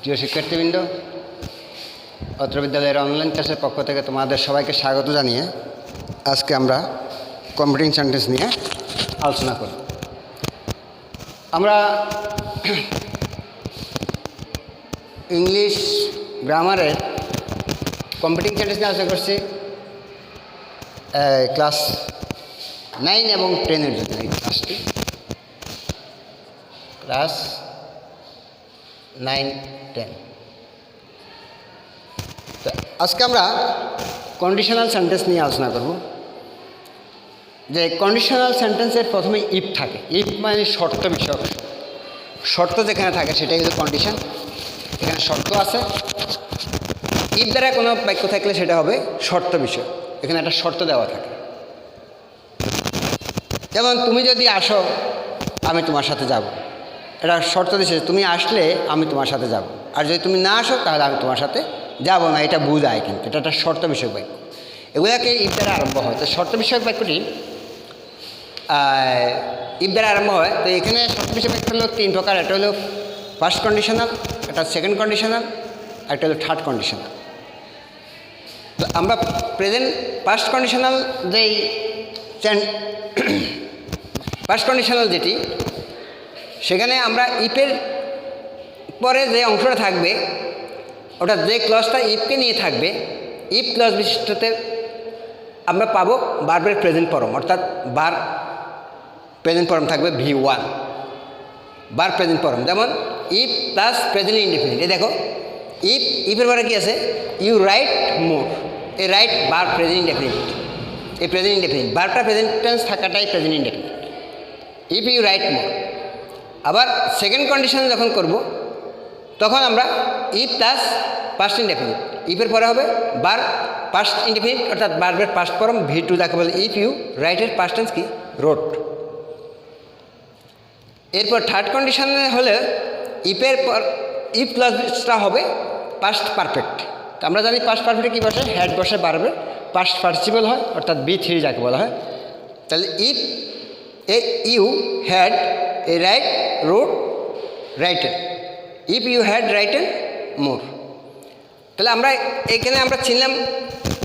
প্রিয় শিক্ষার্থীবৃন্দ, অত্র বিদ্যালয়ের অনলাইন ক্লাসের পক্ষ থেকে তোমাদের সবাইকে স্বাগত জানিয়ে আজকে আমরা কম্পিটিং সেন্টেন্স নিয়ে আলোচনা করব। আমরা ইংলিশ গ্রামারের কম্পিটিং সেন্টেন্স নিয়ে আলোচনা করছি ক্লাস 9 এবং 10-এর জন্য। এই ক্লাসটি ক্লাস 9-10। তো আজকে আমরা কন্ডিশনাল সেন্টেন্স নিয়ে আলোচনা করব। যে কন্ডিশনাল সেন্টেন্সের প্রথমে ইফ থাকে। ইফ মানে শর্ত বিষয়ক। শর্ত যেখানে থাকে সেটাই হলো কন্ডিশন। এখানে শর্ত আছে। ইফ দ্বারা কোনো বাক্য থাকলে সেটা হবে শর্ত বিষয়। এখানে একটা শর্ত দেওয়া থাকে। যেমন তুমি যদি আসো আমি তোমার সাথে যাব। এটা শর্ত দিচ্ছে, তুমি আসলে আমি তোমার সাথে যাব, আর যদি তুমি না আসো তাহলে আমি তোমার সাথে যাব না। এটা বোঝায়, কিন্তু এটা একটা শর্ত বিষয়ক বাক্য। এগুলোকে ইফ দ্বারা আরম্ভ হয়। তো শর্ত বিষয়ক বাক্যটি ইফ দ্বারা আরম্ভ হয়। তো এখানে শর্ত বিষয়ক বাক্য হলো 3 প্রকার। একটা হলো ফার্স্ট কন্ডিশনাল, একটা সেকেন্ড কন্ডিশনাল, একটা হলো থার্ড কন্ডিশনাল। তো আমরা প্রেজেন্ট ফার্স্ট কন্ডিশনাল যেই ফার্স্ট কন্ডিশনাল যেটি, সেখানে আমরা ইফের পরে যে অংশটা থাকবে ওটা যে ক্লজটা ইফকে নিয়ে থাকবে, ইফ ক্লজ বিশিষ্টতে আমরা পাবো বারবার প্রেজেন্ট ফর্ম, অর্থাৎ বার প্রেজেন্ট ফর্ম থাকবে V1, বার প্রেজেন্ট ফর্ম। যেমন ইফ প্লাস প্রেজেন্ট ইনডেফিনিট। এই দেখো ইফের পরে কী আছে, ইউ রাইট মোর। এই রাইট বার প্রেজেন্ট ইনডেফিনিট। এই প্রেজেন্ট ইনডেফিনিট বারটা প্রেজেন্ট টেন্স থাকাটাই present indefinite. If you write more. আবার সেকেন্ড কন্ডিশন যখন করব তখন আমরা ইফ প্লাস পাস্ট ইনডেফিনিট। ইফের পরে হবে বার পাস্ট ইনডেফিনিট, অর্থাৎ বারবার পাস্ট ফর্ম V2 যাকে বলে। ইফ ইউ রাইটের পাস্ট টেন্স কি, রোট। এরপর থার্ড কন্ডিশনে হলে ইফের পর ইফ প্লাসটা হবে পাস্ট পারফেক্ট। তো আমরা জানি পাস্ট পারফেক্টে কী বসে, হ্যাড বসে, বারবার পাস্ট পার্টিসিপল হয়, অর্থাৎ V3 যাকে বলা হয়। তাহলে ইফ ইউ হ্যাড এ write wrote written, if you had written more. তাহলে আমরা এখানে আমরা চিনলাম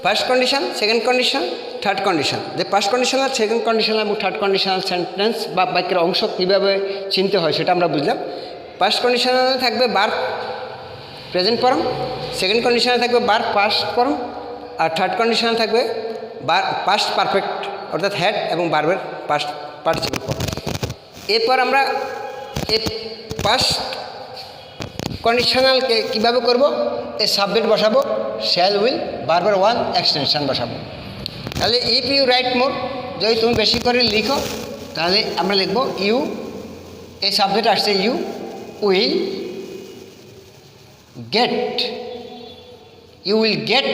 first condition, second condition, third condition. যে ফার্স্ট কন্ডিশনাল, সেকেন্ড কন্ডিশনাল এবং থার্ড কন্ডিশনাল সেন্টেন্স বা বাক্যের অংশ কীভাবে চিনতে হয় সেটা আমরা বুঝলাম। ফার্স্ট কন্ডিশনালে থাকবে বার প্রেজেন্ট ফর্ম, সেকেন্ড কন্ডিশনে থাকবে বার পাস্ট ফর্ম, আর থার্ড কন্ডিশনে থাকবে বার পাস্ট পারফেক্ট, অর্থাৎ হ্যাড এবং বারবার পাস্ট পার্টিসিপল ফর্ম। এরপর আমরা এই ফার্স্ট কন্ডিশনালকে কীভাবে করব, এই সাবজেক্ট বসাবো, শ্যাল উইল বারবার ওয়ান এক্সটেনশন বসাবো। তাহলে ইফ ইউ রাইট মোর, যদি তুমি বেশি করে লিখো তাহলে আমরা লিখব ইউ, এই সাবজেক্ট আসছে you will get, you will get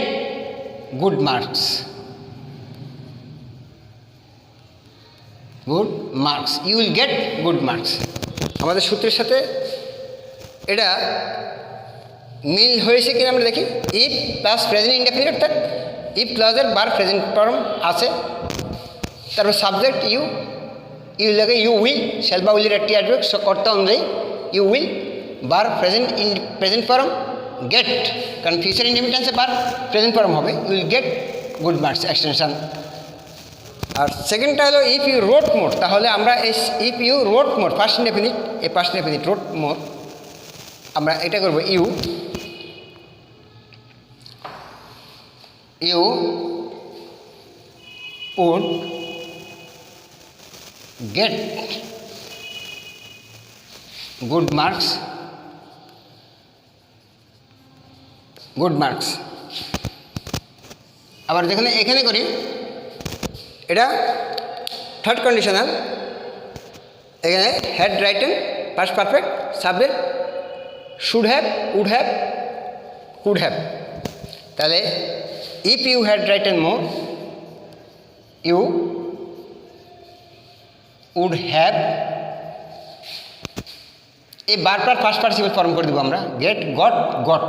good marks, good marks, you will get good marks. আমাদের সূত্রের সাথে এটা মিল হয়েছে কিনা আমরা দেখি। ইফ প্লাস প্রেজেন্ট ইনডেফিনিট, অর্থাৎ ইফ ক্লজের বার প্রেজেন্ট ফর্ম আছে, তারপর সাবজেক্ট ইউ, ইউ লাগে ইউ উইল, শ্যাল বা উইলের একটি অ্যাডভার্ব, সো কর্তা অনুযায়ী ইউ উইল বার প্রেজেন্ট ফর্ম গেট, কারণ ফিউচার ইনডেফিনিটেন্সে বার প্রেজেন্ট ফর্ম হবে, you will get good marks extension. আর সেকেন্ডটা হলো ইফ ইউ রোট মোর। তাহলে আমরা এই if you wrote more first indefinite, এই ফার্স্ট ইনডেফিনিট রোট মোর, আমরা এটা করব you would get good marks, good marks. আবার যেখানে এখানে করি এটা থার্ড কন্ডিশনাল, এখানে had written past perfect, subject should have, would have, could have. তাহলে if you had written more, you would have, এই বারবার ফার্স্ট পার্টিসিপল ফর্ম করে দেবো আমরা, gate goat goat,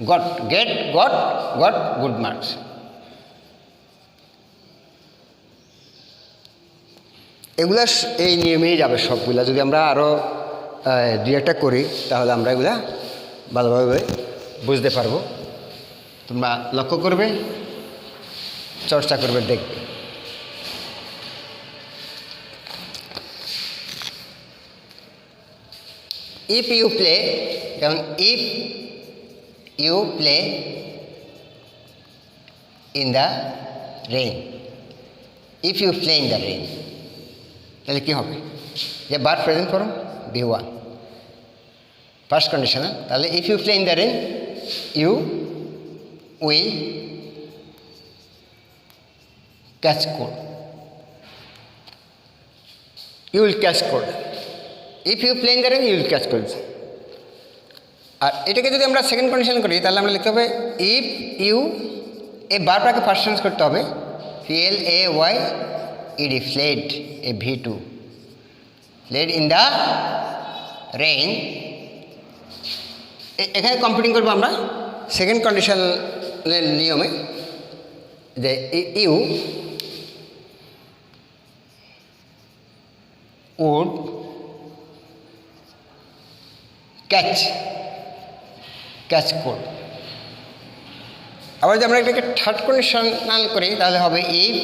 goat gate goat goat good marks. এগুলা এই নিয়মেই যাবে সবগুলা। যদি আমরা আরও দুই একটা করি তাহলে আমরা এগুলা ভালোভাবে বুঝতে পারবো। তোমরা লক্ষ্য করবে, চর্চা করবে, দেখবে। ইফ ইউ প্লে, যেমন if you play in the rain, if you play in the rain, তাহলে কী হবে? যে বার present form V1 first conditional. তাহলে if you play in the rain you will catch cold, you will catch cold. If you play in the rain you will catch cold. আর এটাকে যদি আমরা সেকেন্ড কন্ডিশন করি তাহলে আমরা লিখতে হবে ইফ ইউ, এই বারটাকে ফার্স্ট চেঞ্জ করতে হবে PLAYED, played, a V2, played in the rain। এখানে কম্পিউটিং করবো আমরা সেকেন্ড কন্ডিশনের নিয়মে, যে ইউ উড ক্যাচ কোল্ড। আবার যদি আমরা এটাকে থার্ড কন্ডিশনাল করি তাহলে হবে if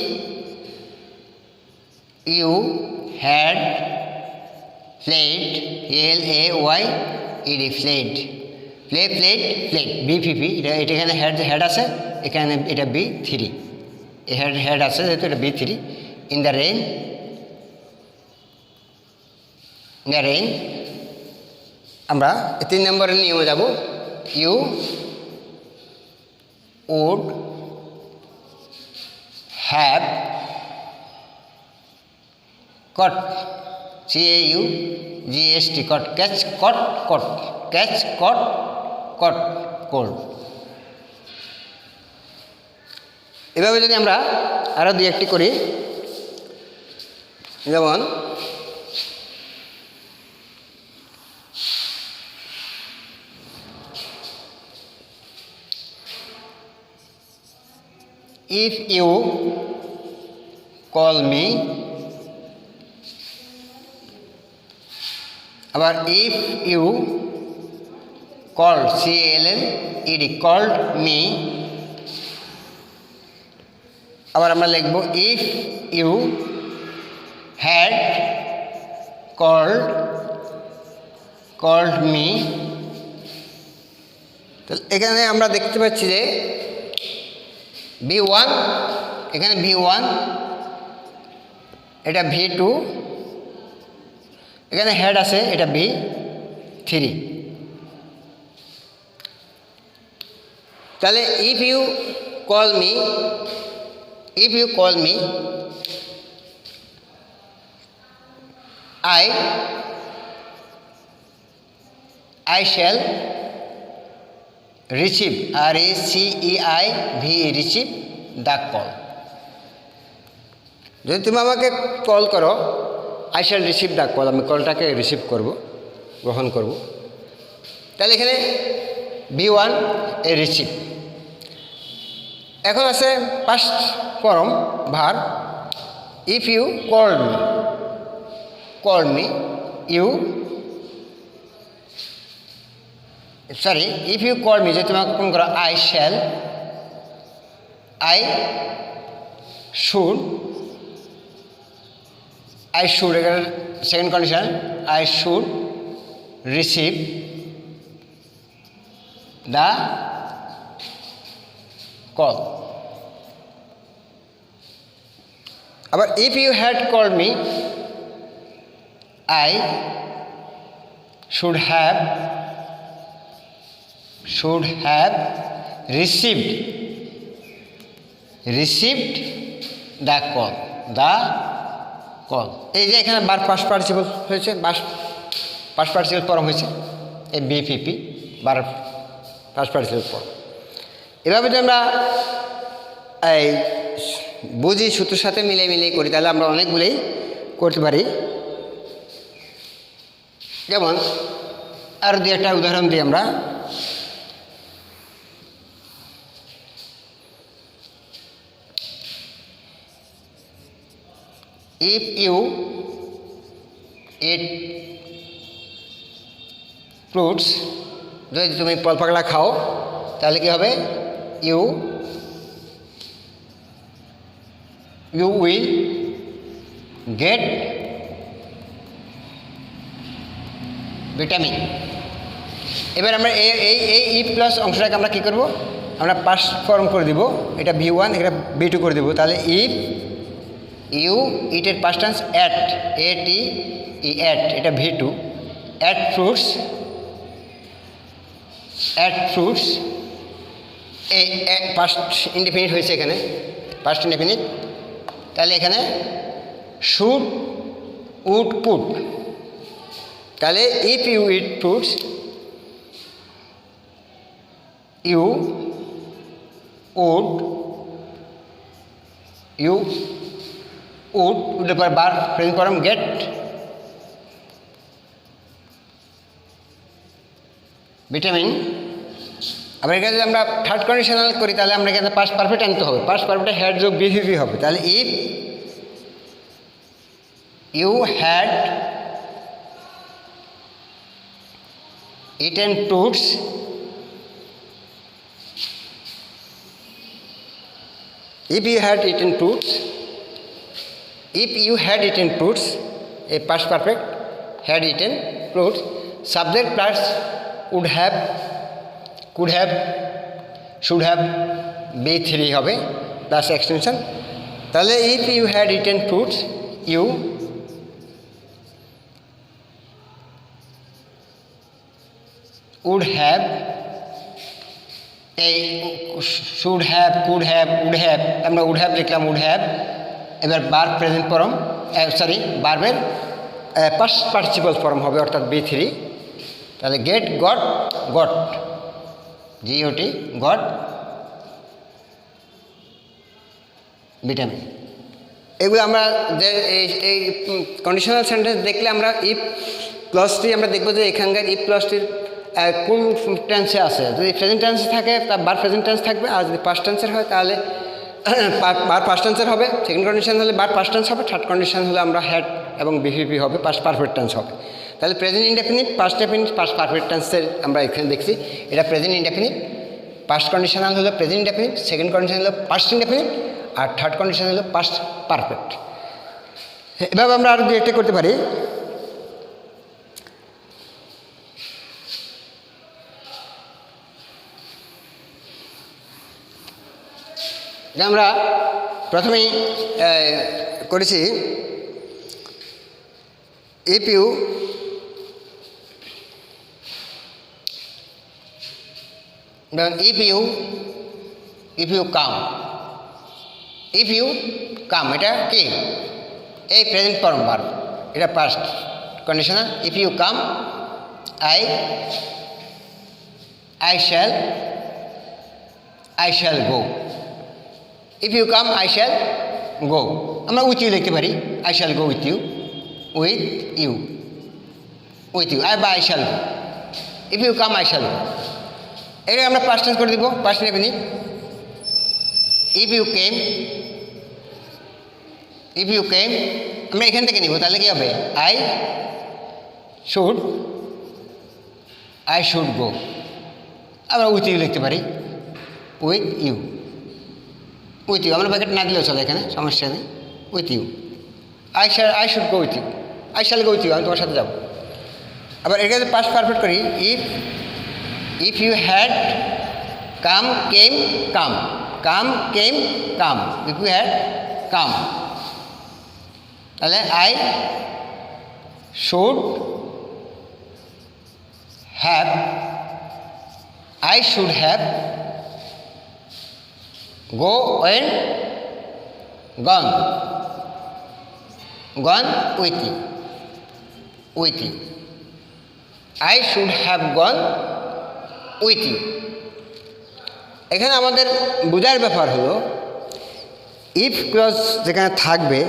you had played, PLAYED, played, played, BPP, এটা এখানে হেড আছে, এখানে এটা B3, হেড আছে যেহেতু এটা B3। ইন দ্য রেইন, আমরা 3 নম্বরের নিয়মে যাব। You would have caught, CAUGHT, caught, catch, caught, cold। এভাবে যদি আমরা আরও দুই একটি করি, যেমন if you call me, আবার if you called, CALLED, called me। আবার আমরা লিখব if you had called me। তাহলে এখানে আমরা দেখতে পাচ্ছি যে V1, এখানে V1, এটা V2, এখানে হেড আছে, এটা B3। তাহলে if you call me, I shall receive, RECEIV, receive the call। যদি তুমি আমাকে কল করো, I shall receive the call, আমি কলটাকে রিসিভ করব, গ্রহণ করব। তাহলে এখানে V1 এ রিসিভ। এখন আছে past form verb, if you called me, if you call me, যদি তোমাকে ফোন করো, I should, এখানে second condition, I should receive the call। আবার if you had called me, I should have received the call, এই যে এখানে বার past participle হয়েছে, past participle form হয়েছে, এই BPP বার পাস্ট পার্টিসিপল ফর্ম। এভাবে যদি আমরা এই বুঝি, সূত্রের সাথে মিলিয়ে করি, তাহলে আমরা অনেকগুলোই করতে পারি। যেমন আর দুই একটা উদাহরণ দিই আমরা। If you eat ফ্রুটস, যদি তুমি ফল পাকড়া খাও তাহলে কি হবে, ইউ উইল গেট ভিটামিন। এবার আমরা এই ই প্লাস অংশটাকে আমরা কী করবো, আমরা পাস্ট ফর্ম করে দিব, এটা V1 এটা V2 করে দেবো। তাহলে ইফ ইউ ইটের past tense ate, AT E ate, এটা V2, অ্যাট ফ্রুটস এই পাস্ট ইনডিফিনিট হয়েছে এখানে, পাস্ট ইনডিফিনিট। তাহলে এখানে শুড উড পুট, তাহলে if you eat fruits you would পর বার প্রেজেন্ট ফর্ম গেট ভিটামিন। আবার এখানে যদি আমরা থার্ড কন্ডিশনাল করি তাহলে আমরা এখানে পাস্ট পারফেক্ট আনতে হবে, পাস্ট পারফেক্টে হ্যাড যোগ বিভিপি হবে। তাহলে if you had eaten fruits if you had eaten fruits a past perfect had eaten fruits, subject plus would have, could have, should have, B3 হবে প্লাস এক্সটেনশন। তাহলে if you had eaten fruits you would have, এই should have, could have, would have, আমরা would have লিখলাম would have. এবার বার present form, sorry বার্বের past participle form হবে অর্থাৎ B3। তাহলে get got, GOT got vitamin. এগুলো আমরা যে এই কন্ডিশনাল সেন্টেন্স দেখলে আমরা ইফ ক্লজটি আমরা দেখবো যে এখানকার ইফ ক্লজটির কোন টেন্সে আছে। যদি প্রেজেন্ট টেন্সে থাকে তার বার প্রেজেন্ট টেন্স থাকবে, আর যদি পাস্ট টেন্সের হয় তাহলে বার পাস্ট টেন্সের হবে। সেকেন্ড কন্ডিশন হলে বার পাস্ট টেন্স হবে, থার্ড কন্ডিশন হলে আমরা হ্যাড এবং বিভিপি হবে, পাস্ট পারফেক্ট টেন্স হবে। তাহলে present indefinite, past definite, past perfect টেন্সের আমরা এখানে দেখছি। এটা প্রেজেন্ট ইনডেফিনিট, পাস্ট কন্ডিশনাল হলো প্রেজেন্ট ইনডেফিনিট, সেকেন্ড কন্ডিশন হলো পাস্ট ইনডেফিনিট, আর থার্ড কন্ডিশন হলো পাস্ট পারফেক্ট। এভাবে আমরা আরও দু একটা করতে পারি। আমরা প্রথমেই করেছি ইফ ইউ কাম, এটা কি, এই প্রেজেন্ট ফর্ম ভার্ব, এটা past conditional. If you come I shall go. If you come I shall go, আমরা উইথ ইউ লিখতে পারি, I shall go with you, বা I shall go. If you come I shall go, এটা আমরা past tense করে দিব, past indefinite. If you came আমরা এখান থেকে নিব, তাহলে কি হবে, আই শুড গো। আমরা উইথ ইউ লিখতে পারি, উইথ ইউ, আমরা ব্র্যাকেট না দিলেও চলে, এখানে সমস্যা নেই। With you, I should go with you, I shall go with you, আমি তোমার সাথে যাবো। আবার এটাকে পাস্ট পারফেক্ট করি, if you had come came, if you had come, তাহলে I should have go and gone with you. I should have gone with you. এখানে আমাদের বোঝার ব্যাপার হলো ইফ ক্লজ যেখানে থাকবে,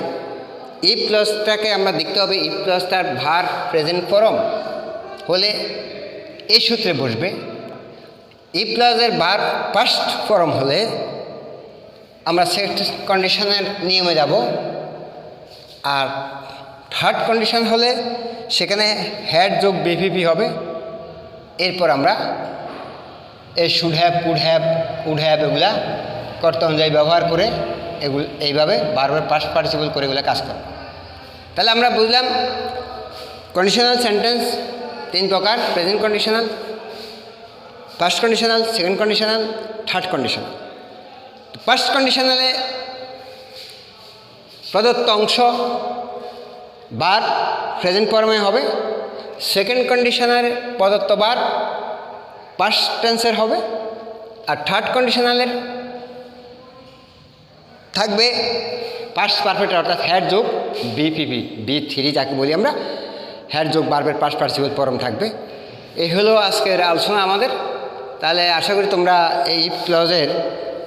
ইফ ক্লজটাকে আমরা দেখতে হবে, ইফ ক্লজটার ভার প্রেজেন্ট ফর্ম হলে এই সূত্রে বসবে। ইফ ক্লজের ভার পাস্ট ফর্ম হলে আমরা সেকেন্ড কন্ডিশনের নিয়মে যাব, আর থার্ড কন্ডিশন হলে সেখানে হ্যাড যোগ বিভিপি হবে, এরপর আমরা এই should have, could have, would have এগুলা কর্তা অনুযায়ী ব্যবহার করে এগুলো এইভাবে বারবার পাস্ট পার্টিসিপল করে এগুলো কাজ করব। তাহলে আমরা বুঝলাম কন্ডিশনাল সেন্টেন্স 3 প্রকার: present conditional, first conditional, second conditional, third conditional. First কন্ডিশনালে প্রদত্ত অংশ বার প্রেজেন্ট ফর্মে হবে। সেকেন্ড কন্ডিশনালের প্রদত্ত বার পাস্ট টেন্সের হবে। আর থার্ড কন্ডিশনালের থাকবে পাস্ট পারফেক্ট, অর্থাৎ হ্যাড যোগ বিপিপি, B3 যাকে বলি আমরা, হ্যাড যোগ বার্বের পাস্ট পার্টিসিপল ফর্ম থাকবে। এই হলো আজকের আলোচনা আমাদের। তাহলে আশা করি তোমরা এই ইফ ক্লজের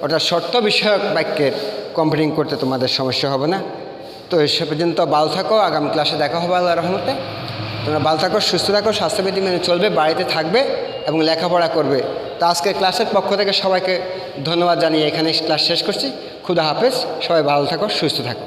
অর্থাৎ শর্ত বিষয়ক বাক্যের কম্পিটিং করতে তোমাদের সমস্যা হবে না। তো সে পর্যন্ত ভালো থাকো, আগামী ক্লাসে দেখা হবে আল্লাহর রহমতে। তোমরা ভালো থাকো, সুস্থ থাকো, স্বাস্থ্যবিধি মেনে চলবে, বাড়িতে থাকবে এবং লেখাপড়া করবে। তো আজকের ক্লাসের পক্ষ থেকে সবাইকে ধন্যবাদ জানিয়ে এখানে ক্লাস শেষ করছি। খুদা হাফেজ, সবাই ভালো থাকো, সুস্থ থাকো।